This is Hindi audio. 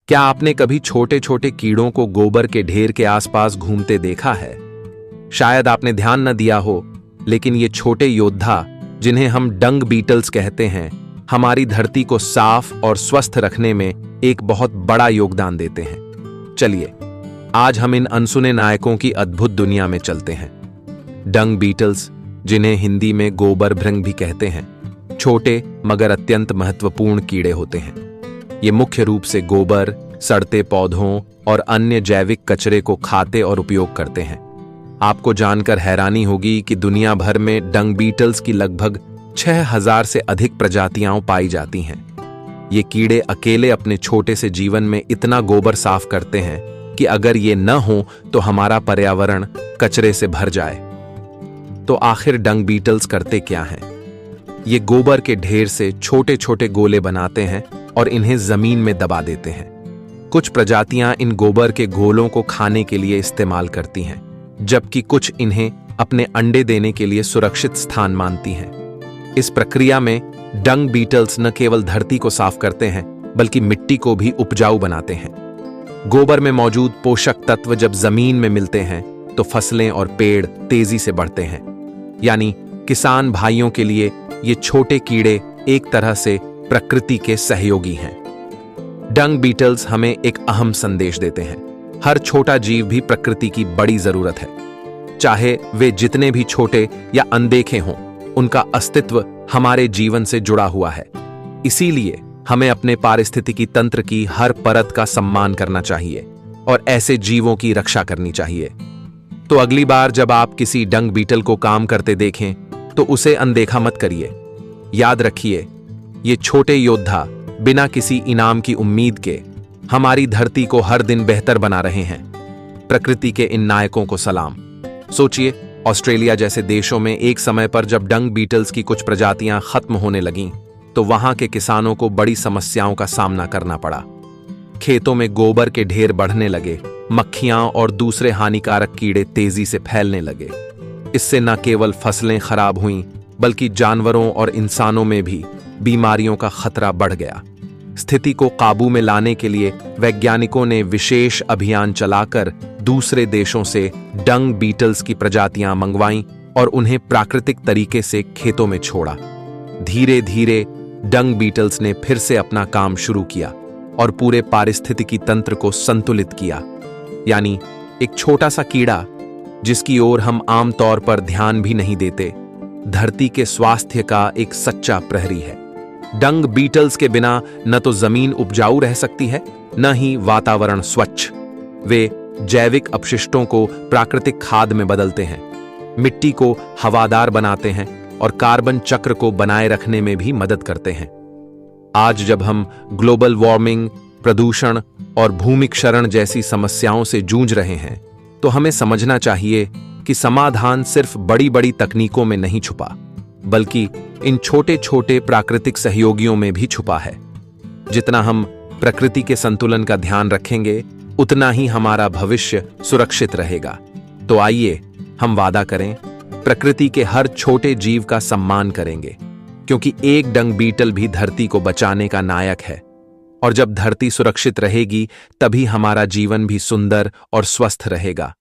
क्या आपने कभी छोटे छोटे कीड़ों को गोबर के ढेर के आसपास घूमते देखा है? शायद आपने ध्यान न दिया हो, लेकिन ये छोटे योद्धा, जिन्हें हम डंग बीटल्स कहते हैं, हमारी धरती को साफ और स्वस्थ रखने में एक बहुत बड़ा योगदान देते हैं। चलिए, आज हम इन अनसुने नायकों की अद्भुत दुनिया में चलते हैं। डंग बीटल्स, जिन्हें हिंदी में गोबर भृंग भी कहते हैं, छोटे मगर अत्यंत महत्वपूर्ण कीड़े होते हैं। ये मुख्य रूप से गोबर, सड़ते पौधों और अन्य जैविक कचरे को खाते और उपयोग करते हैं। आपको जानकर हैरानी होगी कि दुनिया भर में डंग बीटल्स की लगभग 6000 से अधिक प्रजातियां पाई जाती हैं। ये कीड़े अकेले अपने छोटे से जीवन में इतना गोबर साफ करते हैं कि अगर ये न हो तो हमारा पर्यावरण कचरे से भर जाए। तो आखिर डंग बीटल्स करते क्या हैं? ये गोबर के ढेर से छोटे छोटे गोले बनाते हैं और इन्हें जमीन में दबा देते हैं। कुछ प्रजातियां इन गोबर के गोलों को खाने के लिए इस्तेमाल करती हैं, जबकि कुछ इन्हें अपने अंडे देने के लिए सुरक्षित स्थान मानती हैं। इस प्रक्रिया में डंग बीटल्स न केवल धरती को साफ करते हैं, बल्कि मिट्टी को भी उपजाऊ बनाते हैं। गोबर में मौजूद पोषक तत्व जब जमीन में मिलते हैं तो फसलें और पेड़ तेजी से बढ़ते हैं। यानी किसान भाइयों के लिए ये छोटे कीड़े एक तरह से प्रकृति के सहयोगी हैं। डंग बीटल्स हमें एक अहम संदेश देते हैं। हर छोटा जीव भी प्रकृति की बड़ी जरूरत है। चाहे वे जितने भी छोटे या अनदेखे हों, उनका अस्तित्व हमारे जीवन से जुड़ा हुआ है। इसीलिए हमें अपने पारिस्थितिकी तंत्र की हर परत का सम्मान करना चाहिए और ऐसे जीवों की रक्षा करनी चाहिए। तो अगली बार जब आप किसी डंग बीटल को काम करते देखें तो उसे अनदेखा मत करिए। याद रखिए, ये छोटे योद्धा बिना किसी इनाम की उम्मीद के हमारी धरती को हर दिन बेहतर बना रहे हैं। प्रकृति के इन नायकों को सलाम। सोचिए, ऑस्ट्रेलिया जैसे देशों में एक समय पर जब डंग बीटल्स की कुछ प्रजातियां खत्म होने लगीं, तो वहां के किसानों को बड़ी समस्याओं का सामना करना पड़ा। खेतों में गोबर के ढेर बढ़ने लगे, मक्खियां और दूसरे हानिकारक कीड़े तेजी से फैलने लगे। इससे न केवल फसलें खराब हुईं, बल्कि जानवरों और इंसानों में भी बीमारियों का खतरा बढ़ गया। स्थिति को काबू में लाने के लिए वैज्ञानिकों ने विशेष अभियान चलाकर दूसरे देशों से डंग बीटल्स की प्रजातियां मंगवाईं और उन्हें प्राकृतिक तरीके से खेतों में छोड़ा। धीरे धीरे डंग बीटल्स ने फिर से अपना काम शुरू किया और पूरे पारिस्थितिकी तंत्र को संतुलित किया। यानी एक छोटा सा कीड़ा, जिसकी ओर हम आमतौर पर ध्यान भी नहीं देते, धरती के स्वास्थ्य का एक सच्चा प्रहरी है। डंग बीटल्स के बिना न तो जमीन उपजाऊ रह सकती है, न ही वातावरण स्वच्छ। वे जैविक अपशिष्टों को प्राकृतिक खाद में बदलते हैं, मिट्टी को हवादार बनाते हैं और कार्बन चक्र को बनाए रखने में भी मदद करते हैं। आज जब हम ग्लोबल वार्मिंग, प्रदूषण और भूमि क्षरण जैसी समस्याओं से जूझ रहे हैं, तो हमें समझना चाहिए कि समाधान सिर्फ बड़ी बड़ी तकनीकों में नहीं छुपा, बल्कि इन छोटे छोटे प्राकृतिक सहयोगियों में भी छुपा है। जितना हम प्रकृति के संतुलन का ध्यान रखेंगे, उतना ही हमारा भविष्य सुरक्षित रहेगा। तो आइए हम वादा करें, प्रकृति के हर छोटे जीव का सम्मान करेंगे, क्योंकि एक डंग बीटल भी धरती को बचाने का नायक है। और जब धरती सुरक्षित रहेगी, तभी हमारा जीवन भी सुंदर और स्वस्थ रहेगा।